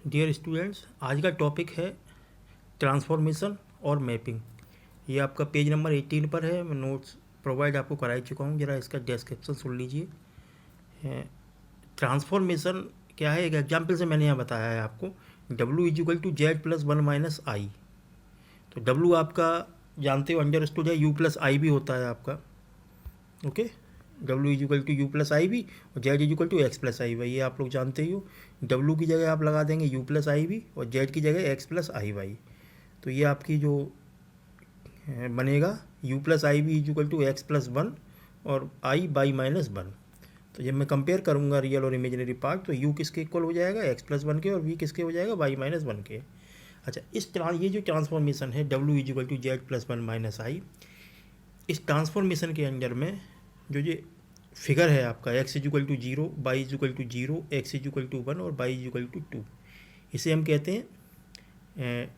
Dear students, आज का topic है ट्रांसफॉर्मेशन और मैपिंग। ये आपका पेज नंबर 18 पर है। मैं नोट्स प्रोवाइड आपको करा ही चुका हूँ, ज़रा इसका डिस्क्रिप्शन सुन लीजिए। ट्रांसफॉर्मेशन क्या है, एक एग्जाम्पल से मैंने यहाँ बताया है आपको। W equal to Z plus one minus i. तो W आपका जानते हो, अंडरस्टूड है, U प्लस आई भी होता है आपका। Okay, W equal to u plus i भी और Z equal to x plus I y, ये आप लोग जानते ही हो। W की जगह आप लगा देंगे U प्लस आई भी और Z की जगह एक्स प्लस आई वाई। तो ये आपकी जो बनेगा U plus i v equal to x plus one और आई बाई माइनस वन। तो जब मैं कंपेयर करूँगा रियल और इमेजिनरी पार्ट, तो U किसके इक्वल हो जाएगा, एक्स प्लस वन के, और V किसके हो जाएगा, वाई माइनस वन के। अच्छा, ये जो ट्रांसफॉर्मेशन है W equal to Z plus one minus i, इस ट्रांसफॉर्मेशन के अंदर में जो ये फिगर है आपका x is equal to zero, y is equal to zero, x is equal to one और बाई इजिकल टू टू, इसे हम कहते हैं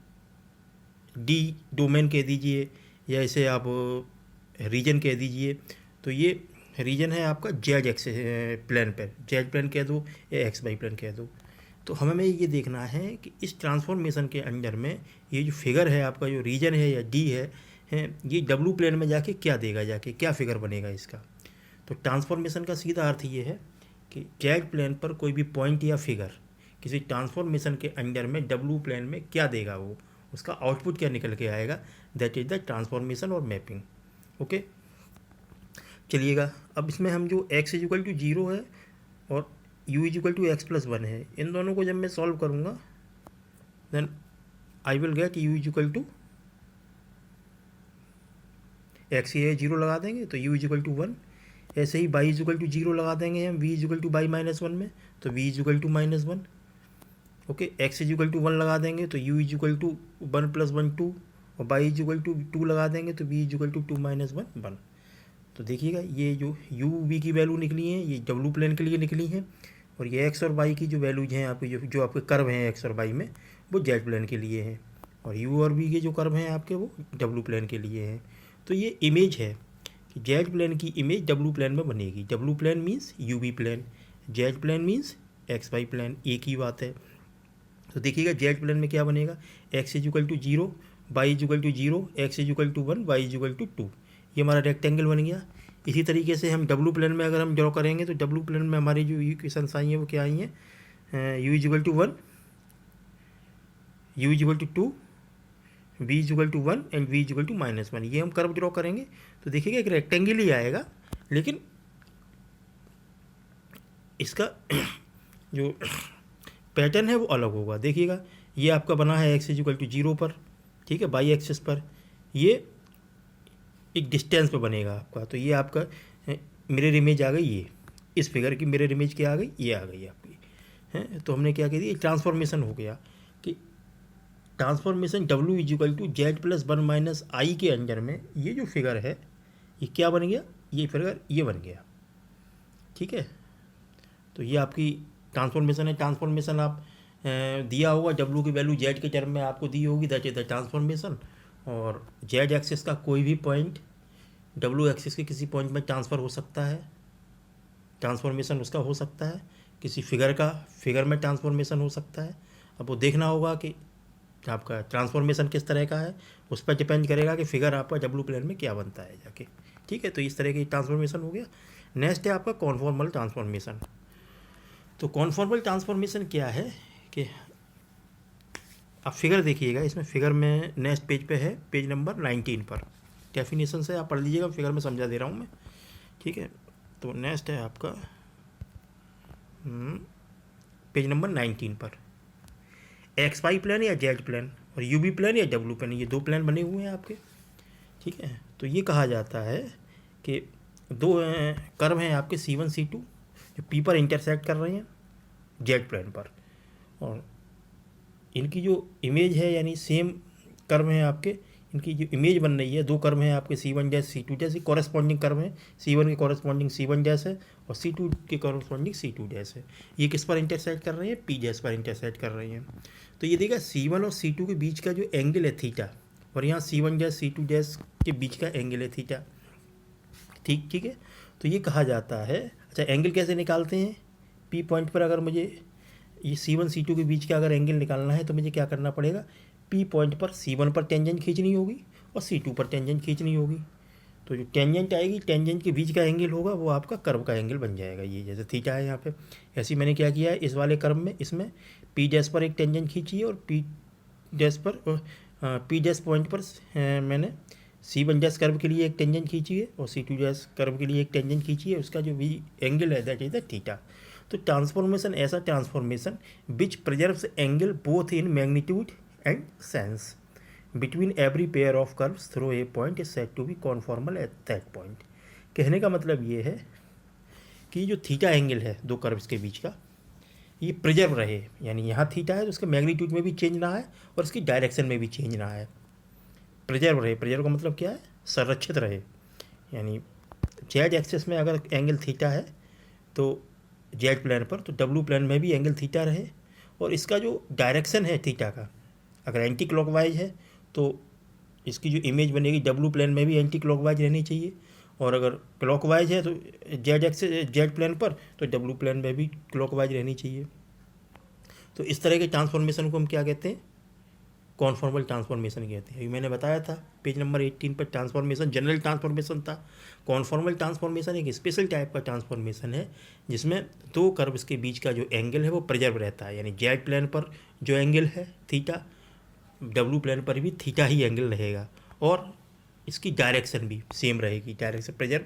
डी डोमेन कह दीजिए, या इसे आप रीजन कह दीजिए। तो ये रीजन है आपका जेड एक्स प्लेन पर, जेड प्लेन कह दो या एक्स वाई प्लेन कह दो। तो हमें ये देखना है कि इस ट्रांसफॉर्मेशन के अंदर में ये जो फिगर है आपका, जो रीजन है या डी है, ये डब्लू प्लेन में जाके क्या देगा, जाके क्या फिगर बनेगा इसका। तो ट्रांसफॉर्मेशन का सीधा अर्थ ये है कि जेड प्लेन पर कोई भी पॉइंट या फिगर किसी ट्रांसफॉर्मेशन के अंदर में डब्लू प्लेन में क्या देगा, वो उसका आउटपुट क्या निकल के आएगा, दैट इज़ द ट्रांसफॉर्मेशन और मैपिंग। ओके, चलिएगा अब इसमें हम जो x इजिकल टू जीरो है और u equal to x plus one है, इन दोनों को जब मैं सॉल्व करूँगा, then I will get u equal to x, ये जीरो लगा देंगे तो u इजिकल टू वन। ऐसे ही बाई इजिकल टू जीरो लगा देंगे हम v equal to y minus one में, तो v equal to minus one. Okay, x is equal to one लगा देंगे तो u equal to one plus one two, और बाई इजिकल टू टू लगा देंगे तो v equal to two minus one one. तो देखिएगा ये जो u v की वैल्यू निकली है, ये डब्लू प्लेन के लिए निकली है, और ये x और y की जो वैल्यूज हैं आपके, जो आपके कर्व हैं x और y में, वो z प्लेन के लिए हैं, और u और v के जो कर्व हैं आपके, वो डब्लू प्लेन के लिए हैं। तो ये इमेज है कि जेड प्लेन की इमेज डब्लू प्लेन में बनेगी। डब्लू plane means u v plane, z plane means x y plane, एक ही बात है। तो देखिएगा जेड प्लेन में क्या बनेगा, x is equal to zero, y equal to zero, x is equal to one, y equal to two, ये हमारा रेक्टेंगल बन गया। इसी तरीके से हम डब्लू प्लेन में अगर हम ड्रॉ करेंगे, तो डब्लू प्लेन में हमारी जो इक्वेशंस आई हैं वो क्या आई हैं, u equal to one, u equal to two, v equal to one and v equal to minus one. ये हम कर्व ड्रॉ करेंगे तो देखिएगा एक रेक्टेंगल ही आएगा, लेकिन इसका जो पैटर्न है वो अलग होगा। देखिएगा ये आपका बना है x इजिकल टू जीरो पर, ठीक है, बाई एक्सिस पर, ये एक डिस्टेंस पे बनेगा आपका। तो ये आपका मिरर इमेज आ गई, ये इस फिगर की मिरर इमेज क्या आ गई, ये आ गई आपकी है। तो हमने क्या कह दिया, ट्रांसफॉर्मेशन हो गया कि transformation W equal to Z plus one minus i के अंदर में ये जो फिगर है, ये क्या बन गया, ये फिगर ये बन गया, ठीक है। तो ये आपकी ट्रांसफॉर्मेशन है। ट्रांसफॉर्मेशन आप दिया होगा, W की वैल्यू Z के टर्म में आपको दी होगी, दैट इज द ट्रांसफॉर्मेशन। और Z एक्सिस का कोई भी पॉइंट W एक्सिस के किसी पॉइंट में ट्रांसफ़र हो सकता है, ट्रांसफॉर्मेशन उसका हो सकता है। किसी फिगर का फिगर में ट्रांसफॉर्मेशन हो सकता है। अब वो देखना होगा कि आपका ट्रांसफॉर्मेशन किस तरह का है, उस पर डिपेंड करेगा कि फिगर आपका डब्लू प्लेन में क्या बनता है जाके, ठीक है। तो इस तरह की ट्रांसफॉर्मेशन हो गया। नेक्स्ट है आपका कॉन्फॉर्मल ट्रांसफॉर्मेशन। तो कॉन्फॉर्मल ट्रांसफॉर्मेशन क्या है कि आप फिगर देखिएगा, इसमें फिगर में नेक्स्ट पेज पे है, पेज नंबर 19 पर डेफिनेशन से आप पढ़ लीजिएगा, फिगर में समझा दे रहा हूँ मैं, ठीक है। तो नेक्स्ट है आपका पेज नंबर 19 पर, एक्स वाई प्लेन या जेड प्लेन और यू बी प्लेन या डब्लू प्लेन, ये दो प्लेन बने हुए हैं आपके, ठीक है। तो ये कहा जाता है कि दो कर्व हैं आपके C1 C2 जो पी पर इंटरसेक्ट कर रहे हैं जेड प्लेन पर, और इनकी जो इमेज है, यानी सेम कर्व हैं आपके, इनकी जो इमेज बन रही है, दो कर्व हैं आपके C1 dash C2 dash, corresponding curve हैं, C1 के कॉरेस्पॉन्डिंग C1 डैश है और C2 के कॉरेस्पॉन्डिंग C2 डैश है। ये किस पर इंटरसेक्ट कर रहे हैं, P डैश पर इंटरसेक्ट कर रही हैं। तो ये देखा C1 और C2 के बीच का जो एंगल है थीटा, और यहाँ C1 डैश C2 डैश के बीच का एंगल है थीटा, ठीक है। तो ये कहा जाता है, अच्छा एंगल कैसे निकालते हैं, P पॉइंट पर अगर मुझे ये C1 C2 के बीच का अगर एंगल निकालना है तो मुझे क्या करना पड़ेगा, P पॉइंट पर C1 पर टेंजेंट खींचनी होगी और C2 पर टेंजेंट खींचनी होगी। तो जो टेंजेंट आएगी, टेंजेंट के बीच का एंगल होगा वो आपका कर्व का एंगल बन जाएगा। ये जैसे थीटा है यहाँ पे, ऐसे ही मैंने क्या किया है इस वाले कर्व में, इसमें P डैश पर एक टेंजेंट खींची है और P डैश पॉइंट पर मैंने C1 डैश कर्व के लिए एक टेंजेंट खींची है और C2 डैश कर्व के लिए एक टेंजेंट खींची है। उसका जो भी एंगल है दैट इज द थीटा। तो ट्रांसफॉर्मेशन ऐसा transformation which preserves angle both in magnitude and sense between every pair of curves through a point is said to be conformal at that point. कहने का मतलब ये है कि जो थीटा एंगल है दो कर्व्स के बीच का, ये प्रिजर्व रहे, यानी यहाँ थीटा है तो उसके मैग्नीट्यूड में भी चेंज ना है और इसकी डायरेक्शन में भी चेंज ना है। प्रिजर्व रहे, प्रिजर्व का मतलब क्या है, संरक्षित रहे। यानी जेड एक्सिस में अगर एंगल थीटा है तो जेड प्लेन पर, तो डब्ल्यू प्लेन में भी एंगल थीटा रहे। और इसका जो डायरेक्शन है थीटा का, अगर एंटी क्लॉकवाइज है तो इसकी जो इमेज बनेगी डब्ल्यू प्लेन में भी एंटी क्लॉकवाइज रहनी चाहिए, और अगर क्लॉकवाइज है तो जेड एक्सिस जेड प्लेन पर तो डब्ल्यू प्लेन में भी क्लॉकवाइज रहनी चाहिए। तो इस तरह के ट्रांसफॉर्मेशन को हम क्या कहते हैं, कॉन्फॉर्मल ट्रांसफॉर्मेशन कहते हैं। अभी मैंने बताया था पेज नंबर 18 पर ट्रांसफॉर्मेशन जनरल ट्रांसफॉर्मेशन था। कॉन्फॉर्मल ट्रांसफॉर्मेशन एक स्पेशल टाइप का ट्रांसफॉर्मेशन है जिसमें दो कर्व्स के बीच का जो एंगल है वो प्रिजर्व रहता है। यानी जेड प्लेन पर जो एंगल है थीटा, डब्ल्यू प्लेन पर भी थीटा ही एंगल रहेगा और इसकी डायरेक्शन भी सेम रहेगी। Direction preserve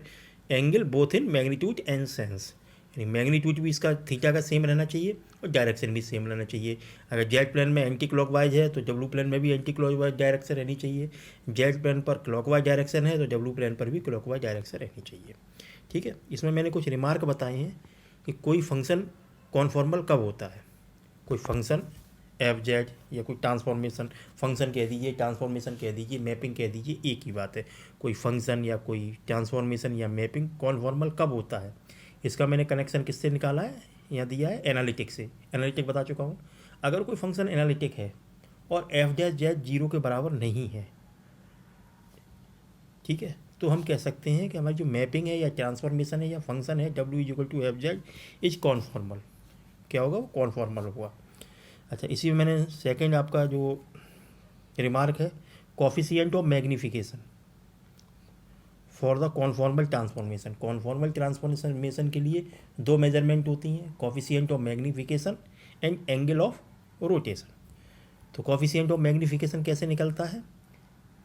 angle both in magnitude and sense, यानी मैग्नीट्यूड भी इसका थीटा का सेम रहना चाहिए और डायरेक्शन भी सेम रहना चाहिए। अगर जेड प्लेन में एंटी क्लॉकवाइज है तो डब्ल्यू प्लेन में भी एंटी क्लॉकवाइज डायरेक्शन रहनी चाहिए। जेड प्लेन पर क्लॉकवाइज डायरेक्शन है तो डब्ल्यू प्लेन पर भी क्लॉकवाइज डायरेक्शन रहनी चाहिए। ठीक है, इसमें मैंने कुछ रिमार्क बताए हैं कि कोई फंक्शन कॉन्फॉर्मल कब होता है। कोई फंक्शन एफ जेड या कोई ट्रांसफॉर्मेशन फंक्शन कह दीजिए, ट्रांसफॉर्मेशन कह दीजिए, मैपिंग कह दीजिए, एक ही बात है। कोई फंक्शन या कोई ट्रांसफॉर्मेशन या मैपिंग कॉन्फॉर्मल कब होता है, इसका मैंने कनेक्शन किससे निकाला है, यहाँ दिया है एनालिटिक से। एनालिटिक बता चुका हूँ। अगर कोई फंक्शन एनालिटिक है और एफ डैश जेड 0 के बराबर नहीं है, ठीक है, तो हम कह सकते हैं कि हमारी जो मैपिंग है या ट्रांसफॉर्मेशन है या फंक्शन है डब्ल्यू is equal to f z is conformal. क्या होगा, वो कॉन्फॉर्मल हुआ। अच्छा, इसी में मैंने सेकंड आपका जो रिमार्क है, coefficient of magnification for the conformal transformation. Conformal transformation के लिए दो मेजरमेंट होती हैं, coefficient of magnification and angle of rotation. तो कोफिशिएंट ऑफ मैग्नीफिकेशन कैसे निकलता है,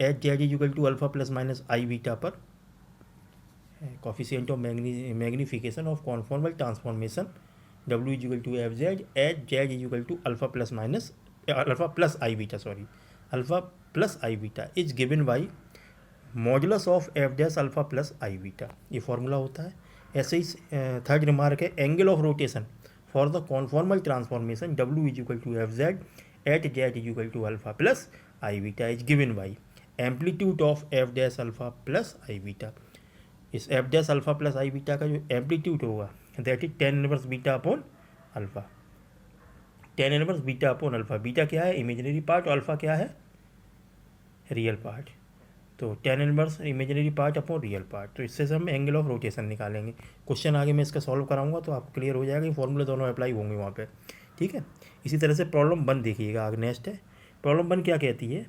h z is equal to alpha plus minus i beta पर coefficient of magnification of conformal transformation W is equal to f z h z is equal to alpha plus i beta is given by modulus of f dash alpha plus i beta. ये formula होता है। ऐसे ही third remark है, angle of rotation for the conformal transformation W is equal to f z at z is equal to alpha plus i beta is given by amplitude of f dash alpha plus i beta. इस f dash alpha plus i beta का जो amplitude होगा that is tan inverse beta upon alpha. Tan inverse beta upon alpha, beta क्या है, imaginary part, और alpha क्या है, real part. तो tan inverse imaginary part upon real part. तो इससे हम एंगल ऑफ रोटेशन निकालेंगे। क्वेश्चन आगे मैं इसका सॉल्व कराऊंगा तो आपको क्लियर हो जाएगा कि फॉर्मूले दोनों अप्लाई होंगे वहाँ पे। ठीक है, इसी तरह से प्रॉब्लम 1 देखिएगा। आगे नेक्स्ट है प्रॉब्लम 1, क्या कहती है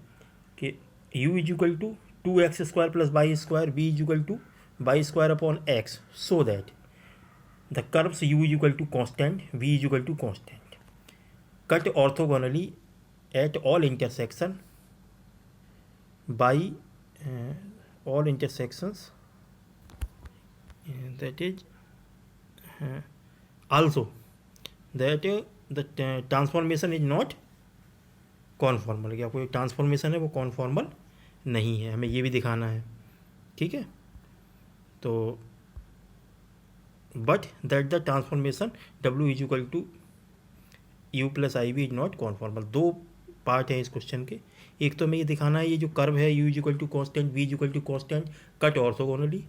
कि u is equal to 2x² plus y square v is equal to y square upon x so that the curves u is equal to constant, v is equal to constant, cut orthogonally at all intersection by all intersections that is also that the transformation is not conformal। क्या कोई transformation है वो conformal नहीं है, हमें ये भी दिखाना है। ठीक है, तो but that the transformation W is equal to U plus i v is not conformal. दो पार्ट है इस क्वेश्चन के। एक तो हमें ये दिखाना है ये जो कर्व है U is equal to constant, V is equal to constant, cut orthogonally,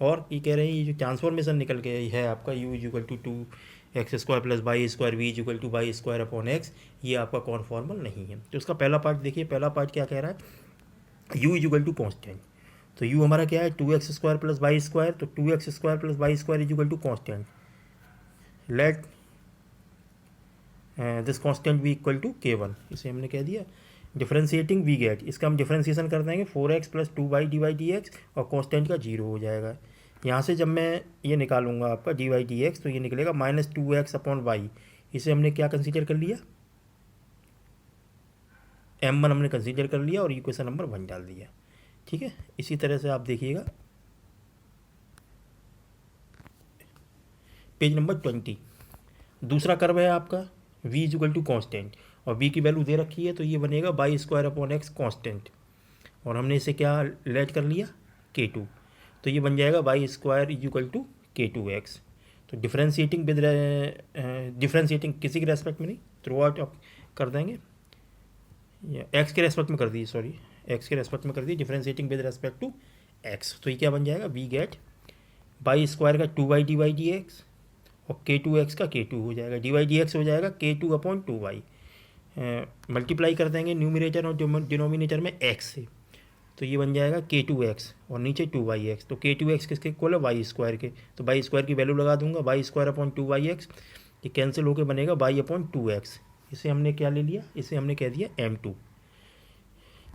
और ये कह रहे हैं ये जो ट्रांसफॉर्मेशन निकल के है आपका U is equal to 2x² plus y square v is equal to y square upon x, ये आपका कॉन्फॉर्मल नहीं है। तो उसका पहला पार्ट देखिए, पहला पार्ट क्या कह रहा है, U is equal to constant. तो u हमारा क्या है, 2x² प्लस वाई स्क्वायर, तो 2x² plus y square is equal to constant. Let this constant we equal to K1, इसे हमने कह दिया। डिफरेंशिएटिंग वी गेट, इसका हम डिफरेंशिएशन कर देंगे 4x plus 2y d y d x, और कांस्टेंट का 0 हो जाएगा। यहाँ से जब मैं ये निकालूंगा आपका डी वाई डी एक्स, तो ये निकलेगा -2x अपॉन वाई। इसे हमने क्या कंसीडर कर लिया, m1 हमने कंसीडर कर लिया और इक्वेशन नंबर 1 डाल दिया। ठीक है, इसी तरह से आप देखिएगा पेज नंबर 20, दूसरा कर्व है आपका v is equal to constant, और v की वैल्यू दे रखी है, तो ये बनेगा y square upon x constant, और हमने इसे क्या लेट कर लिया K2, तो ये बन जाएगा y square is equal to K2x। तो डिफ्रेंशिएटिंग विद डिफ्रेंशिएटिंग किसी के रेस्पेक्ट में नहीं, थ्रू आउट आप कर देंगे, एक्स के रेस्पेक्ट में कर दीजिए, सॉरी एक्स के रेस्पेक्ट में कर दीजिए, differentiating with respect to x. तो ये क्या बन जाएगा, वी गेट बाई स्क्वायर का 2y d y d x, और K2x का K2 हो जाएगा, डी वाई डी एक्स हो जाएगा K2 अपॉन 2y। मल्टीप्लाई कर देंगे न्यूमिनेटर और डिनोमिनेटर में x से, तो ये बन जाएगा K2x और नीचे 2yx। तो K2x किसके इक्वल है, वाई स्क्वायर के, तो वाई स्क्वायर की वैल्यू लगा दूंगा, वाई स्क्वायर अपॉन 2yx, ये कैंसिल होकर बनेगा वाई अपॉन 2x। इसे हमने क्या ले लिया, इसे हमने कह दिया m2,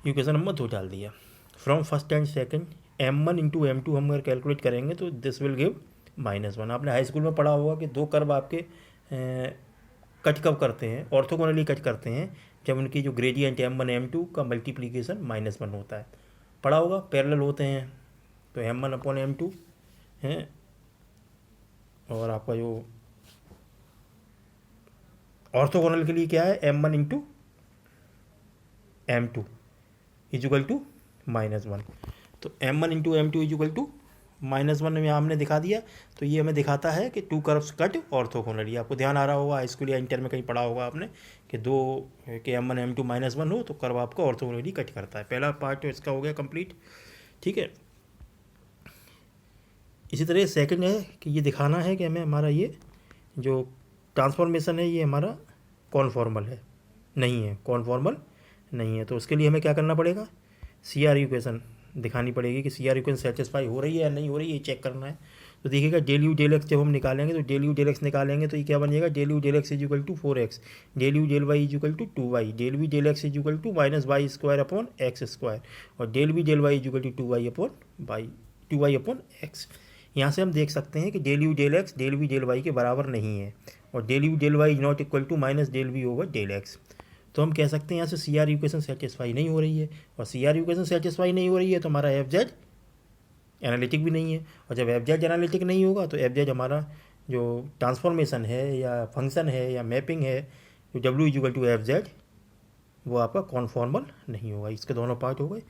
इक्वेशन नंबर 2 डाल दिया। From first and second m1 into m2 हम अगर कैलकुलेट करेंगे तो दिस विल गिव -1। आपने हाई स्कूल में पढ़ा होगा कि दो कर्व आपके कट कब करते हैं, ऑर्थोगोनली कट करते हैं, जब उनकी जो ग्रेडियंट m1 m2 का मल्टीप्लीकेशन -1 होता है, पढ़ा होगा, पैरेलल होते हैं, तो m1 अपॉन m2 है, और आपका जो ऑर्थोगोनल के लिए क्या है, m1 into m2 is equal to -1। तो m1 into m2 is equal to -1 में हमने दिखा दिया। तो ये हमें दिखाता है कि टू कर्व्स कट ऑर्थोगोनली। आपको ध्यान आ रहा होगा, हाई स्कूल या इंटर में कहीं पढ़ा होगा आपने कि दो के m1 m2 -1 हो तो कर्व आपका ऑर्थोगोनली कट करता है। पहला पार्ट तो इसका हो गया कंप्लीट। ठीक है, इसी तरह सेकंड है कि ये दिखाना है कि हमें हमारा ये जो ट्रांसफॉर्मेशन है ये हमारा कॉन्फॉर्मल है नहीं है, कॉन्फॉर्मल नहीं है। तो उसके लिए हमें क्या करना पड़ेगा, सी आर इक्वेशन दिखानी पड़ेगी कि सी आर इक्वेशन सेटिस्फाई हो रही है या नहीं हो रही है, ये चेक करना है। तो देखिएगा डेल यू डेल एक्स जब हम निकालेंगे, तो डेल यू डेल एक्स निकालेंगे तो ये क्या बनेगा, del u del x is equal to 4x, del u del y is equal to 2y, del v del x is equal to -y square upon x square, और del v del y is equal to 2y upon x. यहाँ से हम देख सकते हैं कि del u del x del v del y के बराबर नहीं है, और del u del y is not equal to minus del v over del x. तो हम कह सकते हैं यहाँ से सी आर इक्वेशन सेटिस्फाई नहीं हो रही है, और सी आर इक्वेशन सेटिस्फाई नहीं हो रही है तो हमारा एफ जेड एनालिटिक भी नहीं है, और जब एफ जेड एनालिटिक नहीं होगा तो एफ जेड हमारा जो ट्रांसफॉर्मेशन है या फंक्शन है या मैपिंग है जो डब्ल्यू is equal to f z, वो आपका कॉन्फॉर्मल नहीं होगा। इसके दोनों पार्ट हो गए।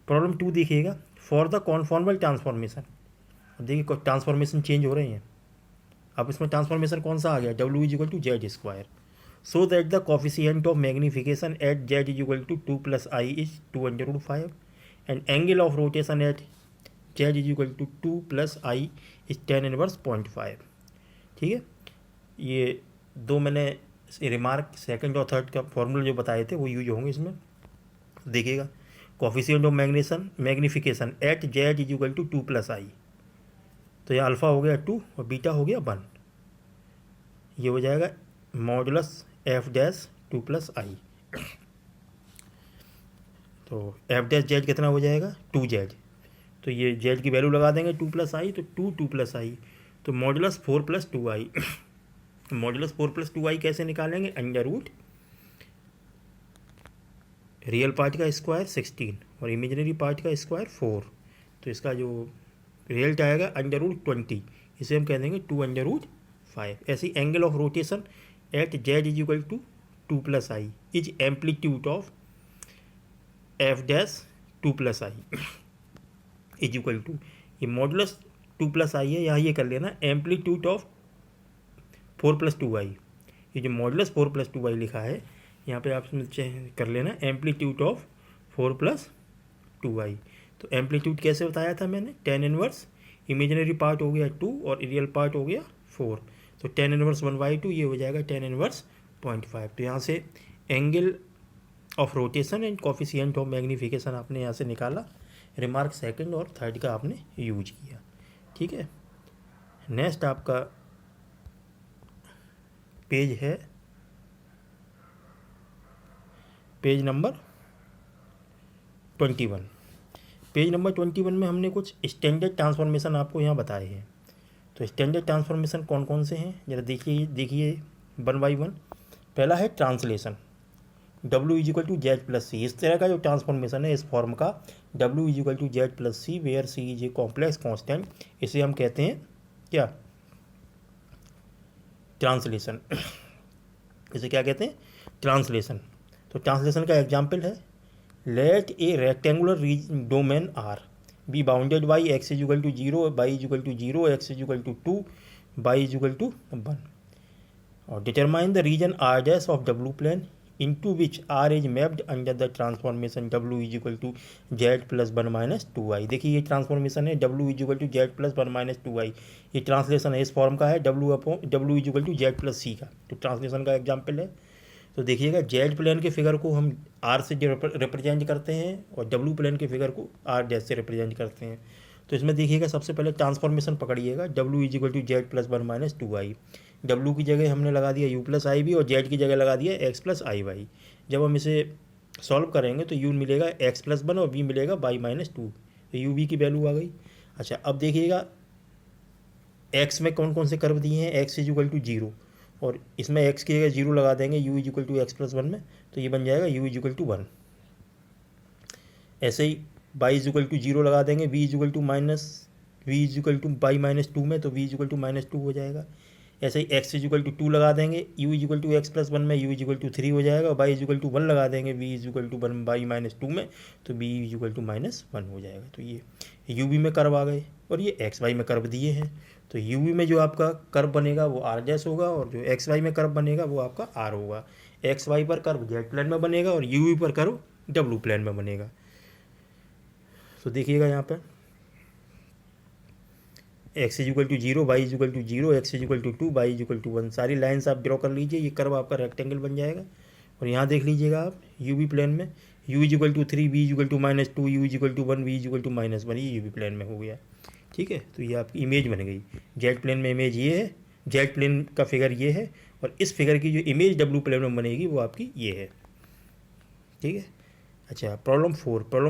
प्रॉब्लम 2 देखिएगा, फॉर द कॉन्फॉर्मल ट्रांसफॉर्मेशन। देखिए ट्रांसफॉर्मेशन चेंज हो रहे हैं, अब इसमें ट्रांसफॉर्मेशन कौन सा आ गया, डब्ल्यू is equal to z square, so that the coefficient of magnification at z is equal to 2 plus I is 2/5 and angle of rotation at z is equal to 2 plus I is tan inverse 0.5। ठीक है, ये दो मैंने remark second और third का formula जो बताए थे वो यूज होंगे इसमें। देखिएगा coefficient of magnification at z is equal to 2 plus I, तो ये अल्फ़ा हो गया 2 और बीटा हो गया 1, ये हो जाएगा modulus F dash 2 plus I। तो एफ डैश जेड कितना हो जाएगा 2z, तो ये जेड की वैल्यू लगा देंगे 2 plus I, तो 2 plus I, तो modulus 4 plus 2I। Modulus 4 plus 2I कैसे निकालेंगे, अंडर रूट रियल पार्ट का स्क्वायर 16 और इमेजिनरी पार्ट का स्क्वायर 4, तो इसका जो रियल आएगा अंडर रूट 20, इसे हम कह देंगे 2/5। ऐसी angle of rotation at z is equal to 2 plus I is amplitude of f dash 2 plus I is equal to, ये मॉडुलस 2 plus I है, यहाँ ये कर लेना एम्पलीट्यूड ऑफ 4 plus 2I। ये जो मॉडुलस 4 plus 2I लिखा है यहाँ पे आप कर लेना एम्पलीट्यूड ऑफ 4 plus 2I। तो एम्पलीट्यूड कैसे बताया था मैंने, tan इनवर्स इमेजिनरी पार्ट हो गया 2 और रियल पार्ट हो गया 4, तो tan इनवर्स 1/2, ये हो जाएगा tan इनवर्स 0.5। तो यहाँ से angle of rotation and coefficient of magnification आपने यहाँ से निकाला, रिमार्क सेकंड और थर्ड का आपने यूज किया। ठीक है, नेक्स्ट आपका पेज है पेज नंबर 21। पेज नंबर 21 में हमने कुछ स्टैंडर्ड ट्रांसफॉर्मेशन आपको यहाँ बताए हैं। तो स्टैंडर्ड ट्रांसफॉर्मेशन कौन कौन से हैं जरा देखिए वन बाई वन। पहला है translation, W is equal to Z plus c. इस तरह का जो ट्रांसफॉर्मेशन है इस फॉर्म का, W is equal to Z plus c where c is a complex constant, इसे हम कहते हैं क्या, ट्रांसलेशन। इसे क्या कहते हैं, ट्रांसलेशन। तो ट्रांसलेशन का एग्जाम्पल है, let a rectangular domain R be bounded by x is equal to 0, y is equal to 0, x is equal to 2, y is equal to 1, और determine the region are dash of डब्ल्यू plane into which R is mapped under the transformation W is equal to Z plus 1 minus 2i। देखिए ये transformation है W is equal to Z plus 1 minus 2i, ये translation है इस form का है W is equal to Z plus C का। तो ट्रांसलेशन का एग्जाम्पल है। तो देखिएगा जेड प्लेन के फिगर को हम R से रिप्रेजेंट करते हैं और W प्लेन के फिगर को R डैश से रिप्रेजेंट करते हैं। तो इसमें देखिएगा सबसे पहले ट्रांसफॉर्मेशन पकड़िएगा, W is equal to Z plus 1 minus 2i। W की जगह हमने लगा दिया u प्लस आई बी और Z की जगह लगा दिया x प्लस आई वाई। जब हम इसे सॉल्व करेंगे तो u मिलेगा x प्लस 1 और v मिलेगा y माइनस 2। तो u v की वैल्यू आ गई। अच्छा अब देखिएगा x में कौन कौन से कर्व दिए हैं, x इज इक्वल टू 0 और इसमें x की जगह 0 लगा देंगे u is equal to x plus 1 में, तो ये बन जाएगा u इज इक्वल टू 1। ऐसे ही y इज इक्वल टू 0 लगा देंगे, v is equal to y minus 2 में, तो v is equal to minus 2 हो जाएगा। ऐसे ही x इज इक्वल टू 2 लगा देंगे, u is equal to x plus 1 में u इज इक्वल टू 3 हो जाएगा, y इज इक्वल टू 1 लगा देंगे, v is equal to 1 by minus 2 में, तो b is equal to minus 1 हो जाएगा। तो ये u v में कर्व आ गए और ये एक्स वाई में कर्व दिए हैं। तो u v में जो आपका कर्व बनेगा वो r डैश होगा और जो एक्स वाई में कर्व बनेगा वो आपका r होगा। एक्स वाई पर कर्व जेड प्लेन में बनेगा और u v पर कर्व w प्लेन में बनेगा। तो देखिएगा यहाँ पर x is equal to 0, y is equal to 0, x is equal to 2, y is equal to 1, सारी लाइन्स आप ड्रॉ कर लीजिए, ये कर्व आपका रेक्टेंगल बन जाएगा। और यहाँ देख लीजिएगा आप यू वी प्लेन में u is equal to 3, v is equal to minus 2, u is equal to 1, v is equal to minus 1, ये यू वी प्लेन में हो गया। ठीक है, तो ये आपकी इमेज बन गई। जेड प्लेन में इमेज ये है, जेड प्लेन का फिगर ये है और इस फिगर की जो इमेज डब्ल्यू प्लेन में बनेगी वो आपकी ये है। ठीक है। अच्छा प्रॉब्लम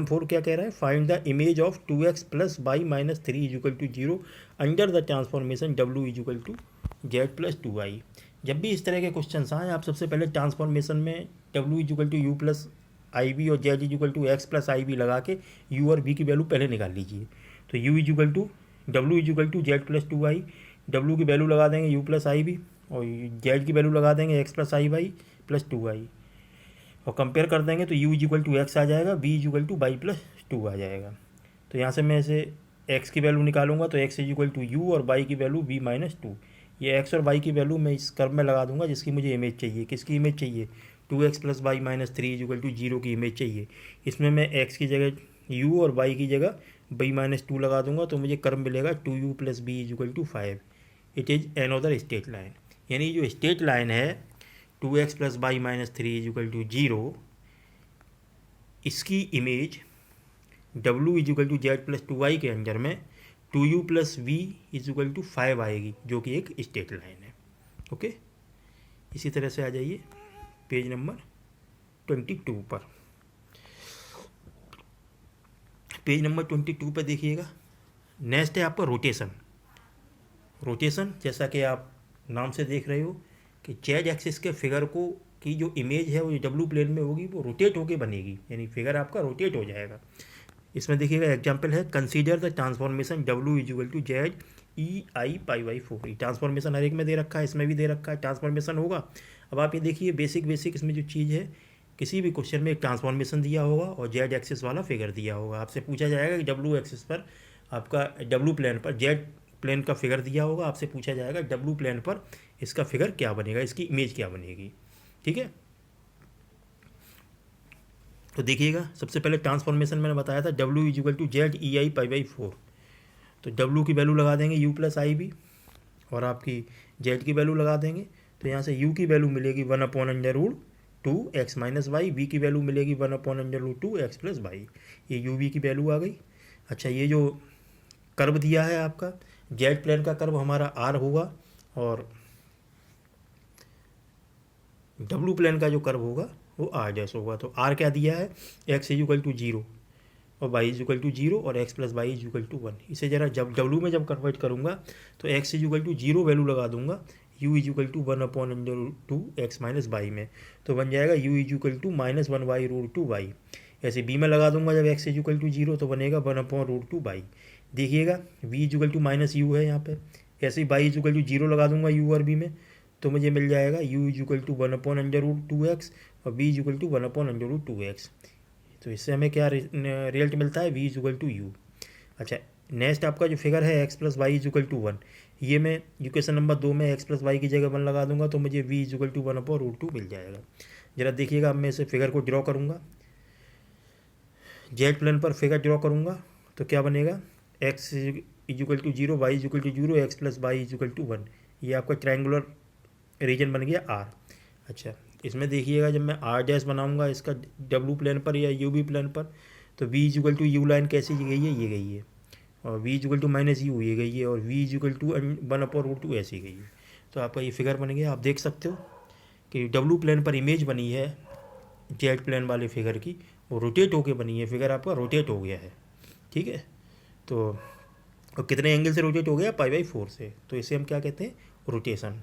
4 क्या कह रहा है, find the image of 2x plus y minus 3 is equal to 0 under the transformation w is equal to Z plus 2i। जब भी इस तरह के क्वेश्चन आए आप सबसे पहले ट्रांसफॉर्मेशन में w is equal to u plus I B और z is equal to x plus I b लगा के u और v की वैल्यू पहले निकाल लीजिए। तो u is equal to w is equal to Z plus 2i, w की वैल्यू लगा देंगे u प्लस आई बी और z की वैल्यू लगा देंगे एक्स प्लस आई वाई प्लस 2i और कंपेयर कर देंगे तो u is equal to X आ जाएगा, v is equal to Y plus 2 आ जाएगा। तो यहाँ से मैं इसे x की वैल्यू निकालूंगा तो x is equal to u और y की वैल्यू v माइनस 2। ये x और y की वैल्यू मैं इस कर्व में लगा दूंगा जिसकी मुझे इमेज चाहिए। किसकी इमेज चाहिए, 2x plus y minus 3 is equal to 0 की इमेज चाहिए। इसमें मैं x की जगह u और y की जगह v माइनस 2 लगा दूंगा तो मुझे कर्व मिलेगा 2u plus b is equal to 5। It is another straight line, यानी जो स्ट्रेट लाइन है 2x plus y minus 3 is equal to 0, इसकी image w is equal to Z plus 2i के अंदर में 2u plus v is equal to 5 आएगी जो कि एक स्ट्रेट लाइन है। ओके, इसी तरह से आ जाइए पेज नंबर 22 पर। पेज नंबर 22 पर देखिएगा, नेक्स्ट है आपका रोटेशन। रोटेशन जैसा कि आप नाम से देख रहे हो कि जेड एक्सिस के फिगर को की जो इमेज है वो डब्ल्यू प्लेन में होगी, वो रोटेट होके बनेगी, यानी फिगर आपका रोटेट हो जाएगा। इसमें देखिएगा एग्जांपल है, कंसीडर द ट्रांसफॉर्मेशन डब्ल्यू is equal to z e i pi by 4। ये ट्रांसफॉर्मेशन हर एक में दे रखा है, इसमें भी दे रखा है ट्रांसफॉर्मेशन होगा। अब आप ये देखिए बेसिक इसमें जो चीज़ है, किसी भी क्वेश्चन में एक ट्रांसफॉर्मेशन दिया होगा और जेड एक्सिस वाला फिगर दिया होगा। आपसे पूछा जाएगा कि डब्ल्यू एक्सिस पर आपका डब्ल्यू प्लेन पर जेड प्लेन का फिगर दिया होगा, आपसे पूछा जाएगा डब्ल्यू प्लेन पर इसका फिगर क्या बनेगा, इसकी इमेज क्या बनेगी। ठीक है, तो देखिएगा सबसे पहले ट्रांसफॉर्मेशन मैंने बताया था w is equal to z e i pi by 4। तो w की वैल्यू लगा देंगे u प्लस आई बी और आपकी z की वैल्यू लगा देंगे। तो यहाँ से u की वैल्यू मिलेगी 1 upon under root 2 x minus y, v की वैल्यू मिलेगी 1 upon under root 2 x plus y. ये u v की वैल्यू आ गई। अच्छा ये जो कर्व दिया है आपका z प्लेन का कर्व हमारा r होगा और w प्लेन का जो कर्व होगा वो आर डैश होगा। तो आर क्या दिया है, एक्स इज इक्वल टू 0 और वाई इज इक्वल टू 0 और x plus y is equal to 1। इसे जरा जब डब्लू में जब कन्वर्ट करूँगा तो एक्स इज इक्वल टू 0 वैल्यू लगा दूंगा, u is equal to 1/√2 x minus y में, तो बन जाएगा u is equal to -1/√2y। ऐसे b में लगा दूंगा जब x इज इक्वल टू 0 तो बनेगा 1/√2y। देखिएगा v is equal to -u है यहाँ पे, ऐसे ही y इज इक्वल टू 0 लगा दूंगा u और b में, तो मुझे मिल जाएगा u is equal to 1/√2x और v is equal to 1/√2x। तो इससे हमें क्या रिजल्ट मिलता है, v is equal to u। अच्छा, नेक्स्ट आपका जो फिगर है x plus y is equal to 1, ये मैं इक्वेशन नंबर 2 में x प्लस वाई की जगह 1 लगा दूंगा तो मुझे v इज इक्वल टू 1/√2 मिल जाएगा। ज़रा देखिएगा, अब मैं इसे फिगर को ड्रॉ करूँगा, जेड प्लेन पर फिगर ड्रॉ करूँगा तो क्या बनेगा, x is equal to 0, y is equal to 0, x plus y is equal to 1। ये आपका ट्रायंगुलर रीजन बन गया R। अच्छा, इसमें देखिएगा जब मैं R डैश बनाऊँगा इसका W प्लेन पर या UV प्लेन पर, तो v is equal to U line कैसी गई है, ये गई है, और v is equal to -u ये गई है, और v इज इक्वल टू 1/√2 ऐसी गई है। तो आपका ये फिगर बन गया। आप देख सकते हो कि W प्लेन पर इमेज बनी है जेड प्लेन वाले फिगर की, वो रोटेट होके बनी है, फिगर आपका रोटेट हो गया है। ठीक है, तो और कितने एंगल से रोटेट हो गया, π/4 से, तो इसे हम क्या कहते हैं, रोटेशन।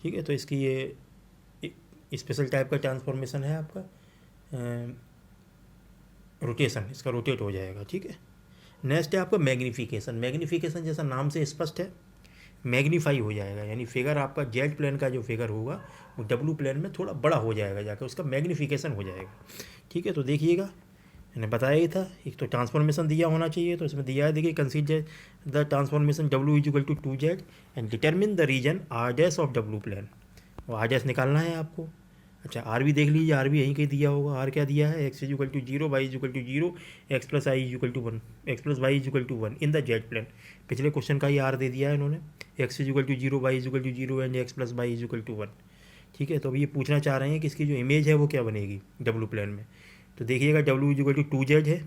ठीक है, तो इसकी ये स्पेशल टाइप का ट्रांसफॉर्मेशन है आपका रोटेशन, इसका रोटेट हो जाएगा। ठीक है, नेक्स्ट है आपका मैग्नीफिकेशन। मैग्नीफिकेशन जैसा नाम से स्पष्ट है, मैग्नीफाई हो जाएगा, यानी फिगर आपका जेड प्लेन का जो फिगर होगा वो डब्लू प्लेन में थोड़ा बड़ा हो जाएगा, जाकर उसका मैग्नीफिकेशन हो जाएगा। ठीक है, तो देखिएगा मैंने बताया ही था, एक तो ट्रांसफॉर्मेशन दिया होना चाहिए, तो इसमें दिया है, देखिए कंसीडर द ट्रांसफॉर्मेशन डब्लू is equal to 2z and determine the region are dash of डब्लू प्लेन। और आर डैश निकालना है आपको। अच्छा, आर भी देख लीजिए, आर भी यहीं कहीं दिया होगा। आर क्या दिया है, x is equal to 0, y is equal to 0, x plus i is equal to 1, x plus y is equal to 1 in the z plane. पिछले क्वेश्चन का ही आर दे दिया है इन्होंने, x is equal to 0, y is equal to 0 and x plus y is equal to 1। ठीक है, तो अभी ये पूछना चाह रहे हैं कि इसकी जो इमेज है वो क्या बनेगी डब्लू प्लेन में। तो देखिएगा W is equal to 2z है,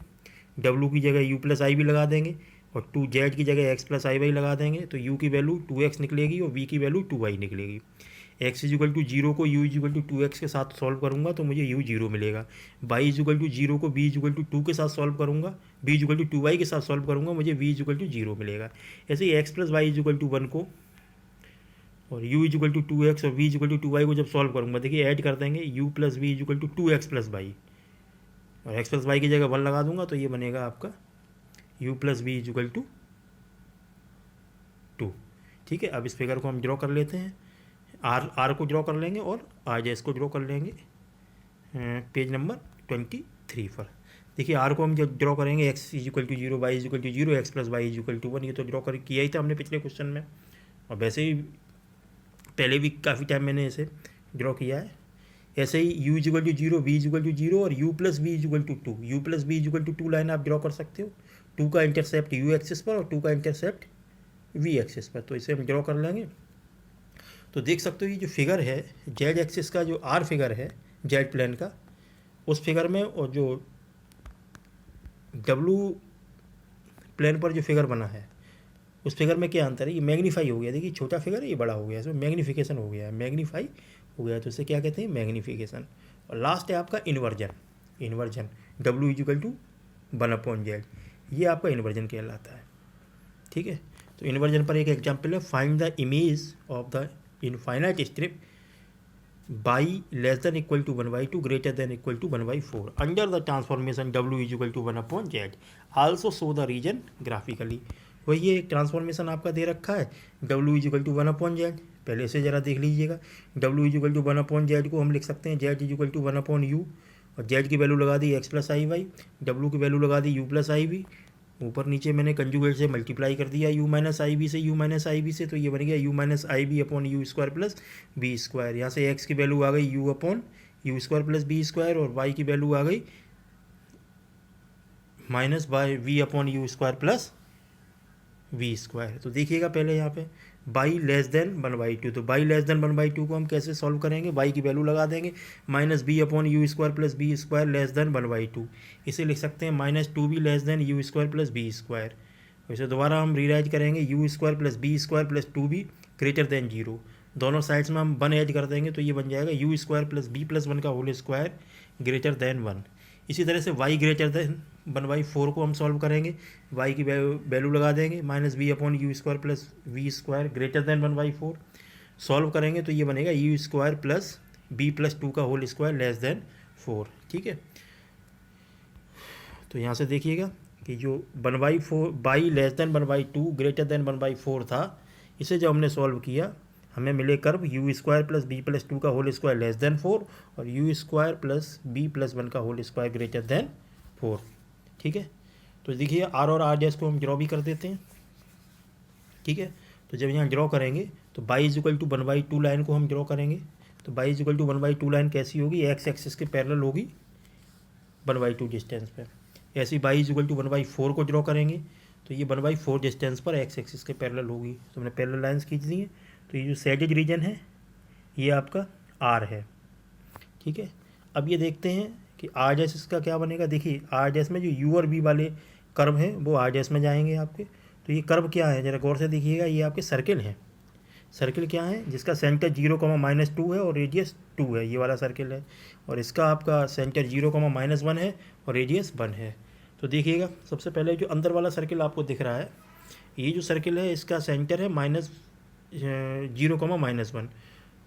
डब्लू की जगह u प्लस आई भी लगा देंगे और 2z की जगह x प्लस आई वाई लगा देंगे, तो u की वैल्यू 2x निकलेगी और v की वैल्यू 2y निकलेगी। x इज इक्वल टू 0 को u is equal to 2x के साथ सॉल्व करूँगा तो मुझे u 0 मिलेगा। y इज इक्वल टू 0 को v इज इक्वल टू 2 के साथ सॉल्व करूँगा, v is equal to 2y के साथ सॉल्व करूँगा, मुझे v इज इक्वल टू 0 मिलेगा। ऐसे ही x plus y is equal to 1 को और u is equal to 2x और v is equal to 2y को जब सॉल्व करूँगा, देखिए ऐड कर देंगे, u plus v is equal to 2x plus y, और x प्लस वाई की जगह 1 लगा दूंगा तो ये बनेगा आपका u plus v is equal to 2। ठीक है, अब इस फिगर को हम ड्रॉ कर लेते हैं, आर को ड्रॉ कर लेंगे और आर जैस को ड्रॉ कर लेंगे पेज नंबर 23 पर। देखिए आर को हम जब ड्रॉ करेंगे, x is equal to 0, y is equal to 0, x plus y is equal to 1, ये तो ड्रॉ कर किया ही था हमने पिछले क्वेश्चन में, और वैसे ही पहले भी काफ़ी टाइम मैंने इसे ड्रॉ किया है। ऐसे ही u is equal to 0, v is equal to 0 और u plus v is equal to 2, u plus v is equal to 2 line आप ड्रॉ कर सकते हो, 2 का इंटरसेप्ट u एक्सिस पर और 2 का इंटरसेप्ट v एक्सिस पर, तो इसे हम ड्रॉ कर लेंगे। तो देख सकते हो ये जो फिगर है जेड एक्सिस का, जो आर फिगर है जेड प्लेन का, उस फिगर में और जो डब्लू प्लेन पर जो फिगर बना है उस फिगर में क्या अंतर है, ये मैग्नीफाई हो गया। देखिए छोटा फिगर है, ये बड़ा हो गया, इसमें मैग्नीफिकेशन हो गया है, मैग्नीफाई हो गया, तो इसे क्या कहते हैं, मैग्नीफिकेशन। और लास्ट है आपका इन्वर्जन। इन्वर्जन डब्लू इज इक्वल टू 1/z, ये आपका इन्वर्जन कहलाता है। ठीक है, तो इन्वर्जन पर एक एग्जाम्पल है, find the image of the infinite strip y less than equal to 1/2 greater than equal to 1/4 under the transformation w is equal to 1/z, also show the region graphically. वही ये एक transformation आपका दे रखा है, w is equal to 1/z, पहले से ज़रा देख लीजिएगा, w is equal to 1/z को हम लिख सकते हैं z is equal to 1/u, और z की वैल्यू लगा दी x प्लस आई वाई, w की वैल्यू लगा दी u प्लस आई वी, ऊपर नीचे मैंने कंजुगेट से मल्टीप्लाई कर दिया u माइनस आई बी से, u माइनस आई बी से, तो ये बन गया u minus i b upon u square plus b square. यहाँ से x की वैल्यू आ गई u upon u square plus b square, और y की वैल्यू आ गई minus by v upon u square plus v square. तो देखिएगा पहले यहाँ पे बाई लेस देन 1/2, तो बाई लेस देन 1/2 को हम कैसे सॉल्व करेंगे, बाई की वैल्यू लगा देंगे, minus b upon u square plus b square less than 1/2, इसे लिख सकते हैं -2b less than u square plus b square. इसे दोबारा हम रीराइट करेंगे, u square plus b square plus 2b greater than 0, दोनों साइड्स में हम 1 ऐड कर देंगे तो ये बन जाएगा u square plus b plus 1 का होल स्क्वायर ग्रेटर देन 1। इसी तरह से y ग्रेटर देन 1/4 को हम सॉल्व करेंगे, y की वैल्यू लगा देंगे minus b upon u square plus v square greater than 1/4। Solve करेंगे तो ये बनेगा u square plus b plus 2 का होल स्क्वायर लेस देन 4। ठीक है, तो यहाँ से देखिएगा कि जो 1/4 y less than 1/2 greater than 1/4 था, इसे जब हमने सॉल्व किया हमें मिले curve u square plus b plus 2 का होल स्क्वायर लेस देन 4 और u square plus b plus 1 का होल स्क्वायर ग्रेटर देन 4। ठीक है, तो देखिए आर और आर डैश को हम ड्रॉ भी कर देते हैं। ठीक है, तो जब यहाँ ड्रॉ करेंगे तो y is equal to 1/2 line को हम ड्रॉ करेंगे। तो y is equal to 1/2 line कैसी होगी, एक्स एक्सिस के पैरेलल होगी 1/2 डिस्टेंस पर। ऐसे ही बाई इज इक्वल टू 1/4 को ड्रॉ करेंगे तो ये 1/4 डिस्टेंस पर एक्स एक्सिस के पैरेलल होगी। तो हमने पैरेलल लाइंस खींच दी हैं। तो ये जो शेडेड रीजन है ये आपका आर है। ठीक है, अब ये देखते हैं कि आर डैश इसका क्या बनेगा। देखिए आर डैश में जो यू और बी वाले कर्व हैं वो आर डैश में जाएंगे आपके। तो ये कर्व क्या है, ज़रा गौर से देखिएगा, ये आपके सर्किल हैं। सर्किल क्या है, जिसका सेंटर 0,-2 है और रेडियस 2 है, ये वाला सर्किल है। और इसका आपका सेंटर 0,-1 है और रेडियस 1 है। तो देखिएगा सबसे पहले जो अंदर वाला सर्किल आपको दिख रहा है, ये जो सर्किल है इसका सेंटर है -0,-1।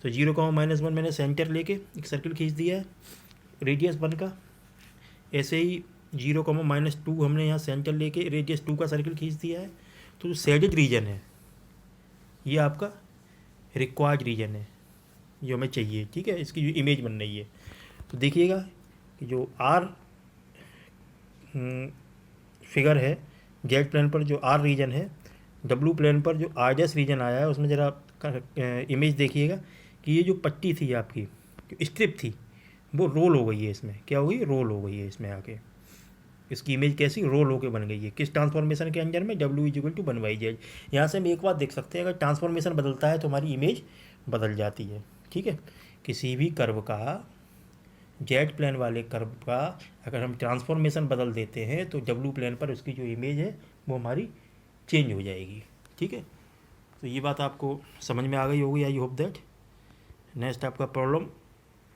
तो 0,-1 मैंने सेंटर लेके एक सर्किल खींच दिया है रेडियस 1 का। ऐसे ही 0,-2 हमने यहाँ सेंटर लेके रेडियस 2 का सर्किल खींच दिया है। तो जो शेडेड रीजन है ये आपका रिक्वायर्ड रीजन है जो हमें चाहिए। ठीक है, इसकी जो इमेज बन रही है, तो देखिएगा कि जो आर फिगर है जेड प्लेन पर जो आर रीजन है, डब्लू प्लेन पर जो आर डैश रीजन आया है, उसमें ज़रा इमेज देखिएगा कि ये जो पट्टी थी आपकी, जो स्ट्रिप थी, वो रोल हो गई है। इसमें क्या हो गई, रोल हो गई है इसमें आके। इसकी इमेज कैसी, रोल होकर बन गई है। किस ट्रांसफॉर्मेशन के अंदर में, W is equal to 1/z। यहाँ से हम एक बात देख सकते हैं, अगर ट्रांसफॉर्मेशन बदलता है तो हमारी इमेज बदल जाती है। ठीक है, किसी भी कर्व का, जेड प्लेन वाले कर्व का अगर हम ट्रांसफॉर्मेशन बदल देते हैं तो W प्लेन पर उसकी जो इमेज है वो हमारी चेंज हो जाएगी। ठीक है, तो ये बात आपको समझ में आ गई होगी, आई होप दैट। नेक्स्ट आपका प्रॉब्लम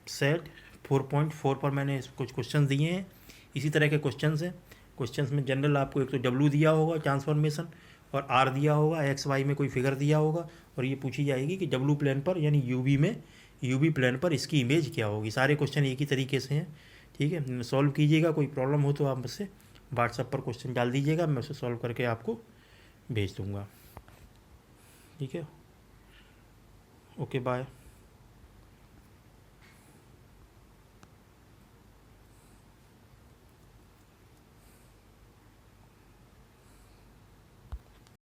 सेट 4.4 पर मैंने कुछ क्वेश्चन दिए हैं। इसी तरह के क्वेश्चंस हैं। क्वेश्चंस में जनरल आपको एक तो W दिया होगा ट्रांसफॉर्मेशन और R दिया होगा, XY में कोई फिगर दिया होगा और ये पूछी जाएगी कि W प्लेन पर यानी UV प्लेन पर इसकी इमेज क्या होगी। सारे क्वेश्चन एक ही तरीके से हैं। ठीक है, सॉल्व कीजिएगा। कोई प्रॉब्लम हो तो आप मुझसे व्हाट्सएप पर क्वेश्चन डाल दीजिएगा, मैं उसे सॉल्व करके आपको भेज दूँगा। ठीक है, ओके बाय।